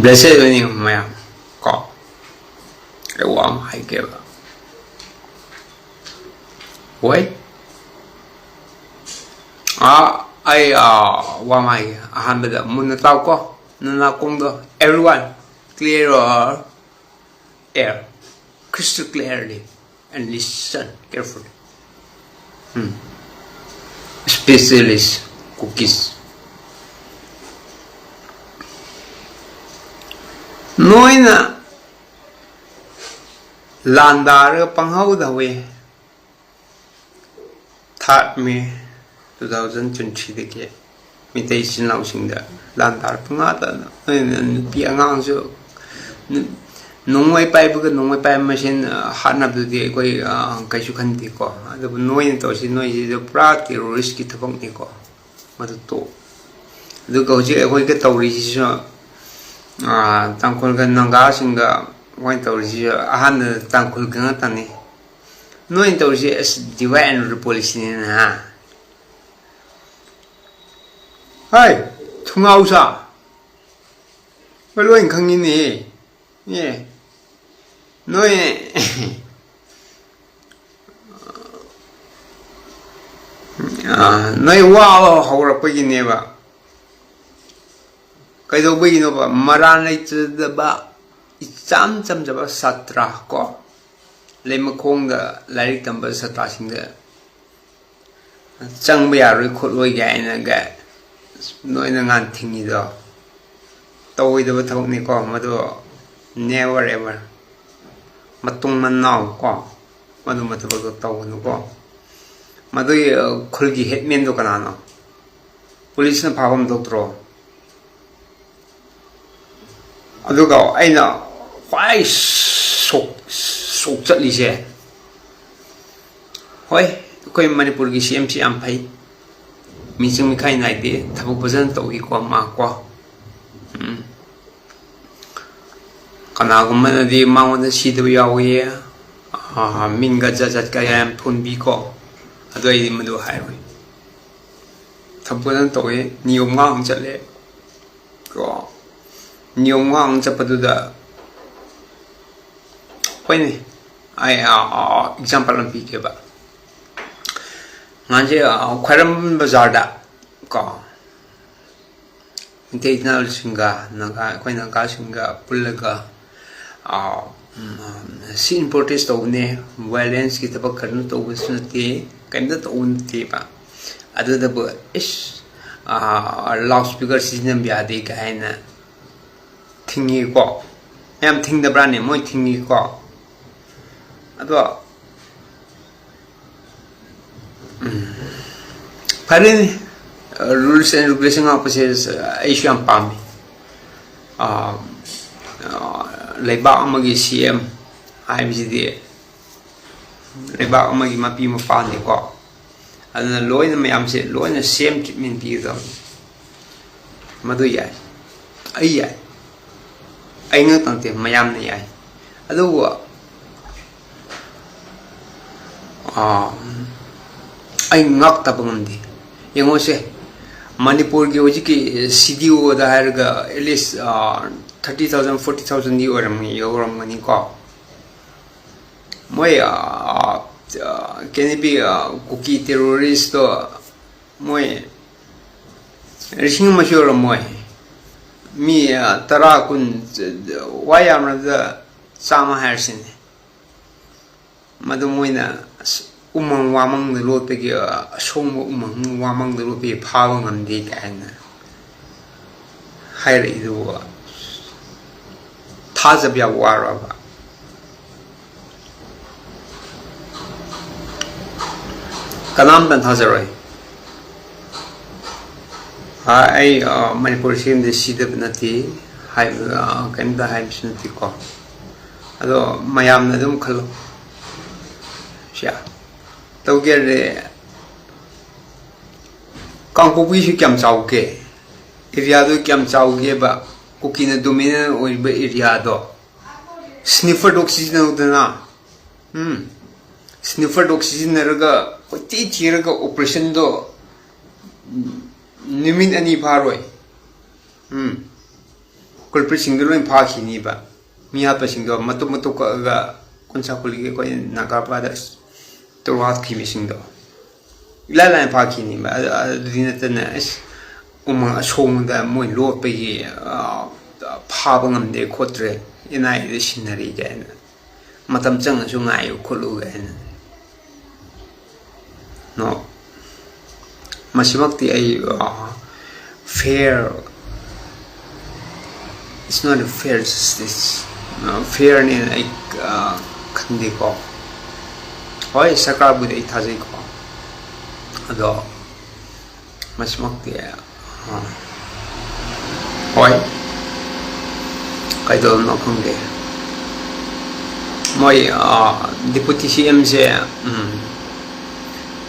blessed winning maya ko wam hai ke ba wait ai wam hai han ba mun tao ko na kong do everyone clear or air crystal clearly and listen carefully specialist cookies noina landar panghau da we third May 2023 de ke mitai sin lau sing da landar panga da pi angang so nongwai pai bu nongwai pai machine hanna du de koi kai su khan ti ko adu noi to si noi ji pra terrorist ki thapang ni ko madu to du ko ji koi ke tawri ji so tangkul gan nangga singa wai tawri ji ahan tangkul gan tani noi to ji as divine police ni ha hai thungau sa baloi khangin ni ye noi noi wa hawra pa gi ne ba kai do ba gi no ba maran lai da ba icham cham jaba satra ko lem khong da lai tamba satra sing da chang ba ya roi khot loi ga ina ga noi na ngan thingi do toi da ba thok ni ko ma do never ever matung manau ko madu matu ba tau nu ko madu khulgi headman do kana no police na phawam doctor aduga aina kwai sok chatli se hoi koi manipur gi CMC am phai mi chung mi khai nai de thabu bajan to hi ko ma ko kana gumana di mauna si do yawi minga jajat ka yam phun bi ko adoi di madu hai oi thabunan to e niom ngang chale ko niom ngang chapadu da koi ni ai example an pi ke ba nganje khwaram bazar da ko internal singa naga koi naga singa pulaga sin protest to ne violence ki tabak karnu to usnati kinda to unti ba adu da ba is loudspeaker system bi ade ka haina thingi ko am thing da brand ne moi thingi ko adu parin rules and regulation officers asian pami leibak amagi CM haibisidi leibak amagi mapi mapan ni ko aduna loina mayam se loina same treatment pi do madu yai ai nga tante mayam ne yai adu ai ngak ta bangdi yengo se manipur gi oji ki CDO da harga at least 30,000 40,000 di orang mani ko moi kenibi cookie terrorist to moi rising mashur moi mi tara kun wayam da sama harsin madu moina umang wamang de lo pe gi song umang wamang de lo pe phawang am di kana hai ri du Hazab ya waraba kanam ban hazarai ai manipur sim de sidab nati hai kan da hai sunti ko ado mayam na dum khalo sha tau ge re kang ko bi shi kyam chau ke area do kyam chau ge ba Kukina dominant or area do sniffer oxygen udana sniffer oxygen raga oti tiraga operation do nimin ani paroi culprit single line phakini ba mi hapa singdo matu ga kunsa khulgi ko naga brothers to wat ki mi singdo la la phakini ba dinatana is umang asong da moi lo pe yi phaba ngamde khotre inai de scenery gaina matam chang su ngai khulu gaina no masimakti ai fair. It's not a fair justice. Fair ni ai khandi ko hoi sarkar bu dei thajai ko ado masimakti hoi kai do no khungde moi deputy CM je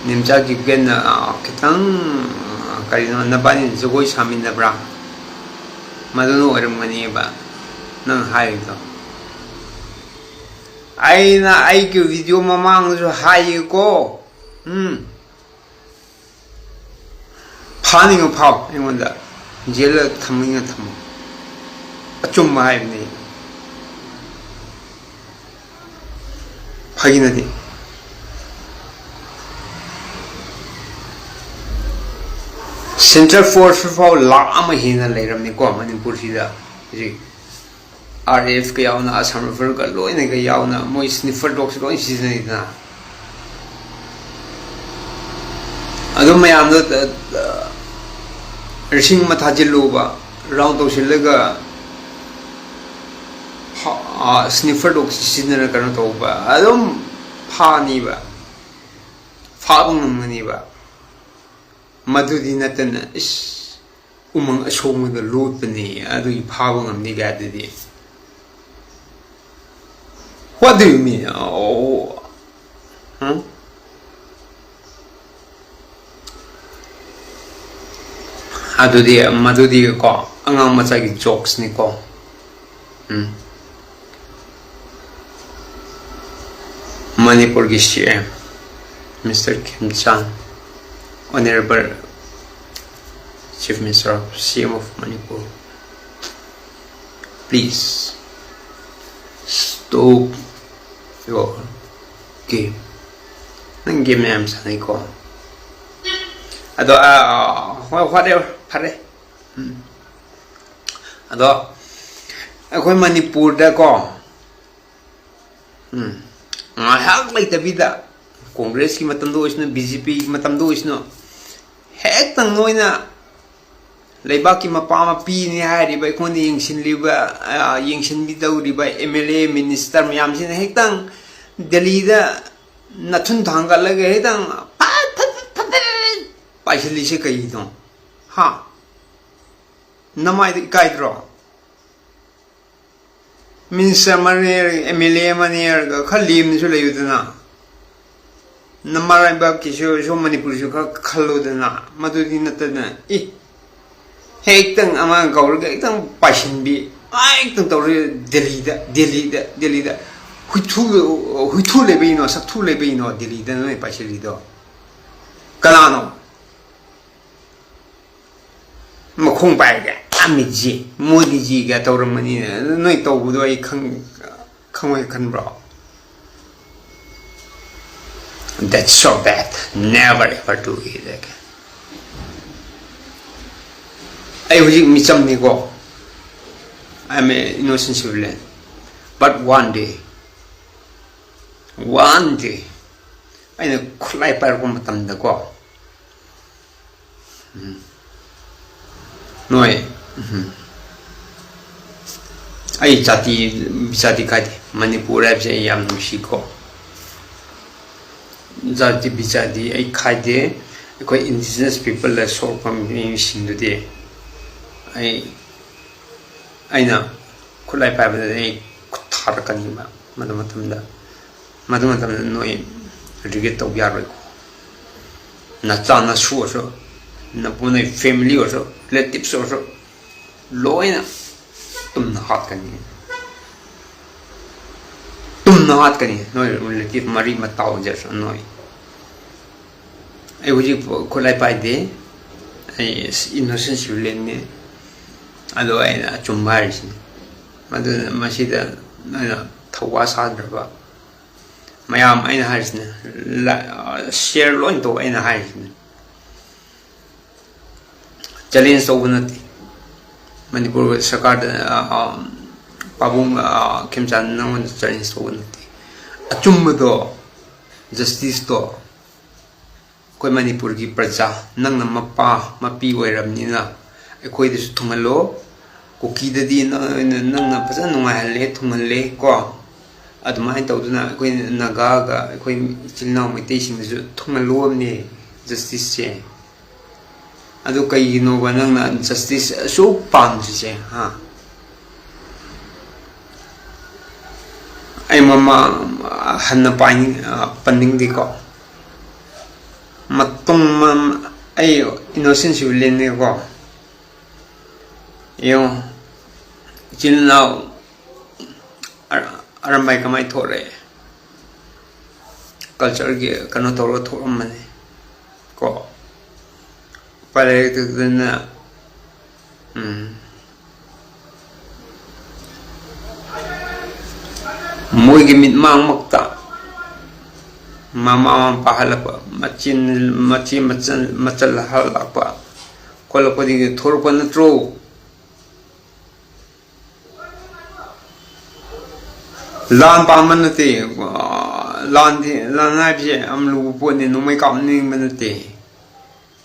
nimja gi gen kitang kai no na bani jogoi samin na bra madunu oram mani ba nang hai do ai na ai ki video mamang jo hai ko phani ngo phao ingonda jela thaminga tham achum mai ni phagina di Central Force for La Mahina later, Nikom and Purida. RF Gayana, Assam River, Loin Gayana, Moy Sniffer Dogs, Loin season. I don't may not Rishing Matajiluba, round of Shilaga Sniffer Dogs season. I don't Paniba Fabum Maniba. Madudi natana is umang asong the load penny, adu pawang of nigadidi. What do you mean? Oh, Adudi Madudi ko, ang masagi jokes ni ko. Manipur Gishi, Mr. Kim Chan. Honorable Chief Minister of CM of Manipur, please stop your game. Nang game name sanay ko. Ado whatever pare. Ado ako Manipur da ko. Hak like the vida. Congress ki matam do isno BJP ki matam do isno hek tang noina leibak ki mapama pi ni hari bai khoni yingsin liba yingsin bi dau ri bai MLA minister myam sin hek tang Delhi da nathun thanga lage hek tang paisli se kai do ha namai kai dro minister mane MLA mane ga khalim ni su le yudna Namarai Bab Kisho, so many Purshuka, Kalodana, Madudinatana, Hecton among Gorgatan, Passion be, I don't delida, who two lebino, Satu lebino, delida, no Pashilido. Calano Mokung Baga, Amiji, Modiji, Gatoramani, no Tobu, I can bro. That's so bad. Never ever do it again. I was go. I'm an innocent civilian. But one day, I know Klai Paramatam the go. No, I Jati Kadi, Manipur, Yam Shiko. Jati Bijadi, I Kade, quite indigenous people that saw from being seen today. I know, could I have a Kutarakanima, Madamatamda, Madamatam Noy, Rigeto Yarrico. Natana Shuo, Napune family or so, let tips or so, Loina, Hatkani. Hatkani, no relative Marie Matau just annoy. I would could I buy day? I innocent civilian. ꯑꯗꯣ ꯑꯩꯅ ꯑꯆꯨꯝꯕ ꯍꯥꯏꯔꯤꯁꯤꯅꯤ ꯃꯗꯨꯅ ꯃꯁꯤꯗ ꯅꯣꯏꯅ ꯊꯧꯋꯥ ꯁꯥꯗ꯭ꯔꯕ ꯃꯌꯥꯝ ꯑꯩꯅ ꯍꯥꯏꯔꯤꯁꯤꯅꯦ ꯁꯤꯌꯔ ꯂꯣꯏ ꯇꯧ ꯑꯩꯅ ꯍꯥꯏꯔꯤꯁꯤꯅꯦ ꯆꯦꯂꯦꯟꯖ ꯇꯧꯕ ꯅꯠꯇꯦ ꯃꯅꯤꯄꯨꯔ ꯁꯔꯀꯥꯔꯗ ꯄꯥꯕꯨꯡ ꯈꯦꯝꯆꯥꯟ ꯅꯉꯣꯟꯗ ꯆꯦꯂꯦꯟꯖ ꯇꯧꯕ ꯅꯠꯇꯦ ꯑꯆꯨꯝꯕꯗꯣ ꯖꯁꯇꯤꯁꯇꯣ ꯑꯩꯈꯣꯏ ꯃꯅꯤꯄꯨꯔꯒꯤ ꯄ꯭ꯔꯖꯥ ꯅꯪꯅ ꯃꯄꯥ ꯃꯄꯤ ꯑꯣꯏꯔꯕꯅꯤꯅ ꯑꯩꯈꯣꯏꯗꯁꯨ ꯊꯨꯡꯍꯜꯂꯣ ꯀꯨꯀꯤꯗꯗꯤ ꯅꯪꯅ ꯐꯖꯅ ꯅꯨꯡꯉꯥꯏꯍꯜꯂꯦ ꯊꯨꯡꯍꯜꯂꯦ ꯀꯣ ꯑꯗꯨꯃꯥꯏꯅ ꯇꯧꯗꯨꯅ ꯑꯩꯈꯣꯏ ꯅꯥꯒꯥꯒ ꯑꯩꯈꯣꯏ ꯏꯆꯤꯜ ꯏꯅꯥꯎ ꯃꯩꯇꯩꯁꯤꯡꯗꯁꯨ ꯊꯨꯡꯍꯜꯂꯣꯕꯅꯦ ꯖꯁꯇꯤꯁꯁꯦ ꯑꯗꯨ ꯀꯩꯒꯤꯅꯣꯕ ꯅꯪꯅ ꯖꯁꯇꯤꯁ ꯑꯁꯨꯛ ꯄꯥꯝꯗ꯭ꯔꯤꯁꯦ ꯍꯥ ꯑꯩ ꯃꯃꯥ ꯍꯟꯅ ꯄꯟꯅꯤꯡꯗꯦꯀꯣ ꯃꯇꯨꯡ ꯑꯩ ꯏꯅꯣꯁꯦꯟ ꯁꯤꯚꯤꯂꯤꯌꯟꯅꯦꯀꯣ ꯌꯦꯡꯉꯣ ꯏꯆꯤꯜ ꯏꯅꯥꯎ ꯑꯔꯝꯕꯥꯏ ꯀꯃꯥꯏ ꯊꯣꯛꯔꯛꯑꯦ ꯀꯜꯆꯔꯒꯤ ꯀꯩꯅꯣ ꯇꯧꯔꯒ ꯊꯣꯛꯑꯝꯕꯅꯤ ꯀꯣ ꯎꯄꯥꯏ ꯂꯩꯔꯛꯇꯗꯅ ꯃꯣꯏꯒꯤ ꯃꯤꯠꯃꯥꯡꯃꯛꯇ ꯃꯃꯥ ꯃꯄꯥ ꯍꯜꯂꯛꯄ ꯃꯆꯦ ꯃꯆꯜ ꯍꯜꯂꯛꯄ ꯈꯣꯠꯂꯛꯄꯗꯒꯤ ꯊꯣꯔꯛꯄ ꯅꯠꯇ꯭ꯔꯣ ꯂꯥꯟ ꯄꯥꯝꯕ ꯅꯠꯇꯦ ꯂꯥꯟ ꯍꯥꯏꯕꯁꯦ ꯌꯥꯝ ꯂꯨꯕ ꯄꯣꯠꯅꯤ ꯅꯣꯡꯃꯩ ꯀꯥꯞꯅꯤꯡꯕ ꯅꯠꯇꯦ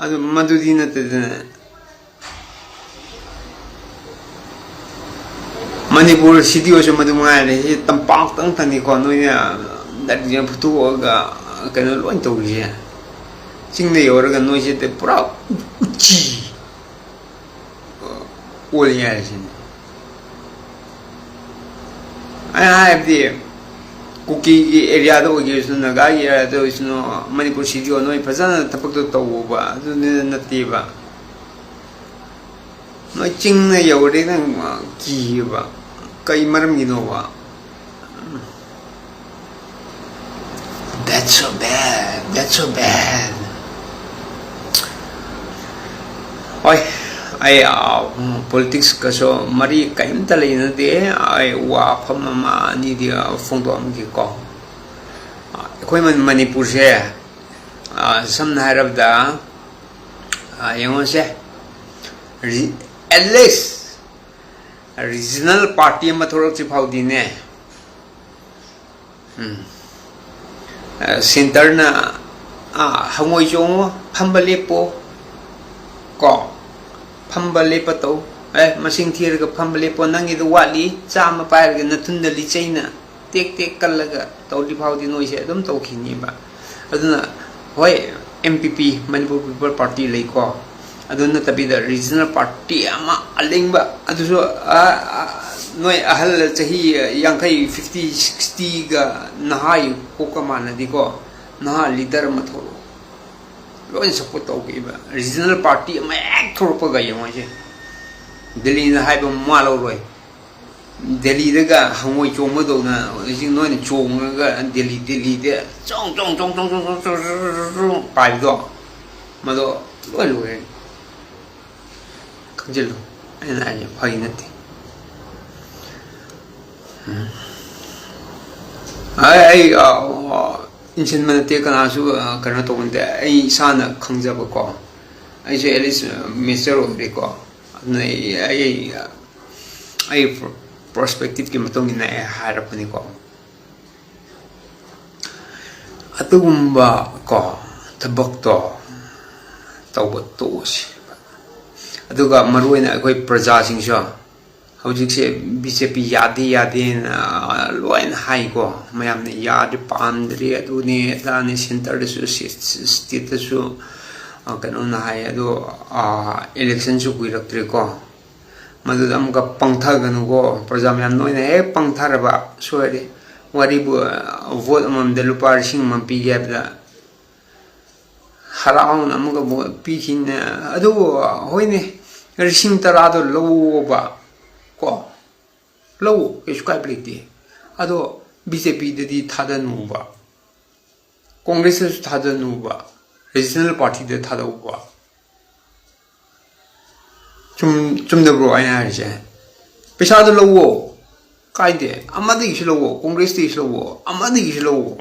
ꯑꯗꯨ ꯃꯗꯨꯗꯤ ꯅꯠꯇꯗꯅ ꯃꯅꯤꯄꯨꯔ ꯁꯤꯇꯤ ꯑꯣꯏꯔꯁꯨ ꯃꯗꯨ ꯃꯉꯥꯏꯔꯦ ꯁꯤ ꯇꯝꯄꯥꯛꯇꯪꯅꯤꯀꯣ ꯅꯣꯏꯅ ꯗꯥꯏꯔꯦꯛꯁꯟ ꯐꯨꯊꯣꯛꯑꯒ ꯀꯩꯅꯣ ꯂꯣꯏ ꯇꯧꯔꯤꯁꯦ ꯆꯤꯡꯗ ꯌꯧꯔꯒ ꯅꯣꯏꯁꯦ ꯄꯨꯔꯥ ꯎꯆꯤ ꯑꯣꯜꯂꯤ ꯍꯥꯏꯔꯤꯁꯤꯅꯦ ꯑꯩꯅ ꯍꯥꯏꯕꯗꯤ ꯀꯨꯀꯤꯒꯤ ꯑꯦꯔꯤꯌꯥꯗ ꯑꯣꯏꯒꯦꯔꯁꯨ ꯅꯥꯒꯥꯒꯤ ꯑꯦꯔꯤꯌꯥꯗ ꯑꯣꯏꯁꯅꯨ ꯃꯅꯤꯄꯨꯔ ꯁꯤꯇꯤ ꯅꯣꯏ ꯐꯖꯅ ꯊꯕꯛꯇꯣ ꯇꯧꯕ ꯑꯗꯨꯅ ꯅꯠꯇꯦꯕ ꯅꯣꯏ ꯆꯤꯡꯅ ꯌꯧꯔꯗꯤ ꯅꯪ ꯀꯤꯌꯦꯕ ꯀꯩ ꯃꯔꯝꯒꯤꯅꯣꯕ That's so bad. That's so bad. Oi, I politics kaso mari kaimta leinade I wa pham ma ni dia phongdom gi ko. Khoi Manipur se samna harabda yengon se at least regional party ma thorak chi phaudi ne center na hangoi chong phamba lepo ko phamba lepa to masing thirga phamba lepo nangi do wali chama pairga nathunda li chaina tek tek kallaga tawdi phaudi noi se adum tawkhini ba aduna hoi MPP Manipur People Party lei ko aduna tabida regional party ama alingba aduso noi ahal chahi yankai 50 60 ga nahai kokama nadi ko naha leader mathoro loi support tawgiba regional party ama ek thorpa ga yemo je Delhi na haiba malo roi Delhi daga hangoi choma do na jing noi ni chonga ga Delhi de chong pai do mado loi loi kanjelo ana ya phai nati ai insin manate kana su kana to bunde ai sana khangjaba ko ai se at least mister ore ko ai perspective ki matong ina harapani ko atugumba ko tabak to tawba to si aduga maruina akoi praja singso hojikse BJP yadi na loin hai ko mayam ne yadi pandri aduni dani center de state su kanu na hai adu election su kuiraktre ko madu am ka pangtha ganu ko praja mayam noina he pangtha raba soire wari bu vote amam de lupa sing mam pi gapda haraun am ka pi hin adu hoine rising tarado loba ko low esquabliti ado BJP de thada nuba Congress thada nuba regional party de thada uba ꯆꯨꯝꯗꯕ꯭ꯔꯣ ꯑꯩꯅ ꯍꯥꯏꯔꯤꯁꯦ ꯄꯩꯁꯥꯗꯣ ꯂꯧꯋꯣ ꯀꯥꯏꯗꯦ ꯑꯃꯗꯒꯤꯁꯨ ꯂꯧꯋꯣ ꯀꯣꯡꯒ꯭ꯔꯦꯁꯇꯒꯤꯁꯨ ꯂꯧꯋꯣ ꯑꯃꯗꯒꯤꯁꯨ ꯂꯧꯋꯣ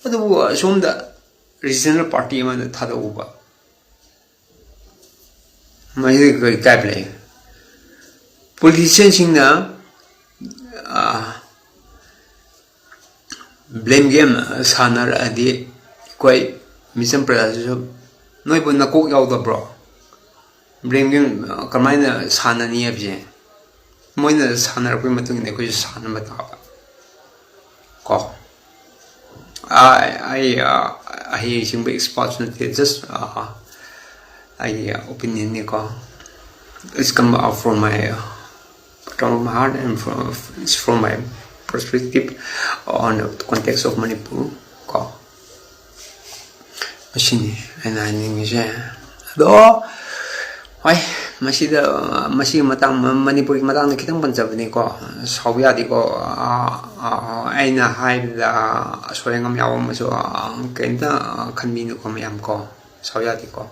ꯑꯗꯨꯕꯨ ꯑꯁꯣꯝꯗ ꯔꯤꯖꯅꯦꯜ ꯄꯥꯔꯇꯤ ꯑꯃꯗ ꯊꯥꯗꯣꯛꯎꯕ ꯃꯁꯤꯗ ꯀꯔꯤ ꯀꯥꯏꯕ ꯂꯩ ꯄꯣꯂꯤꯇꯤꯁꯤꯌꯟꯁꯤꯡꯅ ꯕ꯭ꯂꯦꯝ ꯒꯦꯝ ꯁꯥꯟꯅꯔꯛꯑꯗꯤ ꯑꯩꯈꯣꯏ ꯃꯤꯆꯝ ꯄ꯭ꯔꯖꯥꯁꯤꯁꯨ ꯅꯣꯏꯕꯨ ꯅꯀꯣꯛ ꯌꯥꯎꯗꯕ꯭ꯔꯣ ꯕ꯭ꯂꯦꯝ ꯒꯦꯝ ꯀꯃꯥꯏꯅ ꯁꯥꯟꯅꯅꯤ ꯍꯥꯏꯕꯁꯦ ꯃꯣꯏꯅ ꯁꯥꯟꯅꯔꯛꯄꯒꯤ ꯃꯇꯨꯡ ꯏꯟꯅ ꯑꯩꯈꯣꯏꯁꯨ ꯁꯥꯟꯅꯕ ꯇꯥꯕ ꯀꯣ ꯑꯩ ꯍꯌꯦꯡꯁꯤꯡꯕ ꯑꯦꯛꯁꯄꯥꯔꯠꯁꯨ ꯅꯠꯇꯦ ꯖꯁ ꯑꯩꯒꯤ ꯑꯣꯄꯤꯅꯤꯌꯟꯅꯤꯀꯣ it's come out from my heart and it's from my perspective on the context of Manipur ko machine and I ningise do hoi masida masi matang Manipur matang na kitang panjabani ko sawyadi ko aina haibda soyangam yawam so kenta khanbinu ko mayam ko sawyadi ko